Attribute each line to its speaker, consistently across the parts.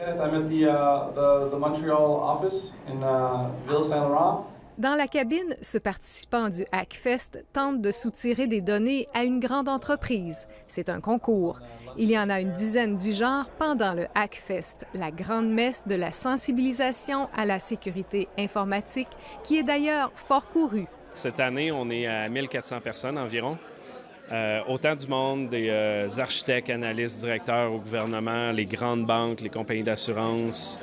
Speaker 1: I'm at the Montreal office in Ville-Saint-Laurent.
Speaker 2: Dans la cabine, ce participant du Hackfest tente de soutirer des données à une grande entreprise. C'est un concours. Il y en a une dizaine du genre pendant le Hackfest, la grande messe de la sensibilisation à la sécurité informatique, qui est d'ailleurs fort courue.
Speaker 3: Cette année, on est à 1400 personnes environ. Autant du monde, des architectes, analystes, directeurs au gouvernement, les grandes banques, les compagnies d'assurance,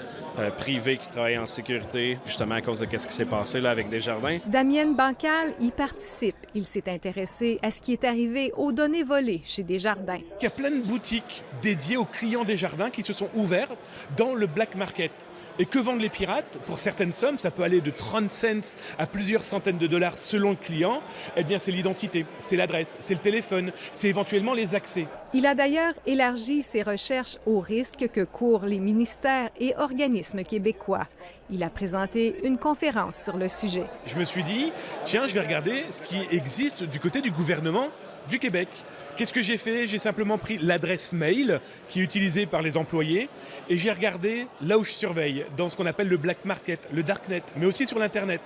Speaker 3: privées qui travaillent en sécurité, justement à cause de ce qui s'est passé là, avec Desjardins.
Speaker 2: Damien Bancal y participe. Il s'est intéressé à ce qui est arrivé aux données volées chez Desjardins.
Speaker 4: Il y a plein de boutiques dédiées aux clients Desjardins qui se sont ouvertes dans le black market. Et que vendent les pirates? Pour certaines sommes, ça peut aller de 30 cents à plusieurs centaines de dollars selon le client. Eh bien, c'est l'identité, c'est l'adresse, c'est le téléphone, c'est éventuellement les accès.
Speaker 2: Il a d'ailleurs élargi ses recherches aux risques que courent les ministères et organismes québécois. Il a présenté une conférence sur le sujet.
Speaker 4: Je me suis dit, tiens, je vais regarder ce qui existe du côté du gouvernement du Québec. Qu'est-ce que j'ai fait? J'ai simplement pris l'adresse mail qui est utilisée par les employés et j'ai regardé là où je surveille, dans ce qu'on appelle le black market, le darknet, mais aussi sur l'Internet,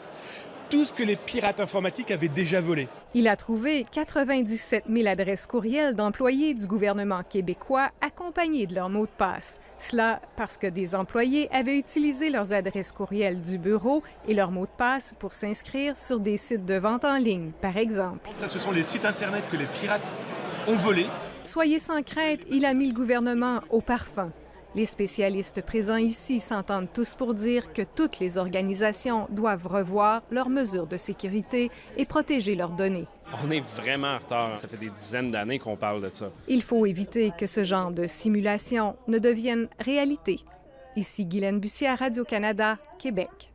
Speaker 4: tout ce que les pirates informatiques avaient déjà volé.
Speaker 2: Il a trouvé 97 000 adresses courriels d'employés du gouvernement québécois accompagnées de leur mot de passe. Cela parce que des employés avaient utilisé leurs adresses courriels du bureau et leur mot de passe pour s'inscrire sur des sites de vente en ligne, par exemple.
Speaker 4: Ça, ce sont les sites Internet que les pirates ont volés.
Speaker 2: Soyez sans crainte, il a mis le gouvernement au parfum. Les spécialistes présents ici s'entendent tous pour dire que toutes les organisations doivent revoir leurs mesures de sécurité et protéger leurs données.
Speaker 3: On est vraiment en retard. Ça fait des dizaines d'années qu'on parle de ça.
Speaker 2: Il faut éviter que ce genre de simulation ne devienne réalité. Ici Guylaine Bussière, Radio-Canada, Québec.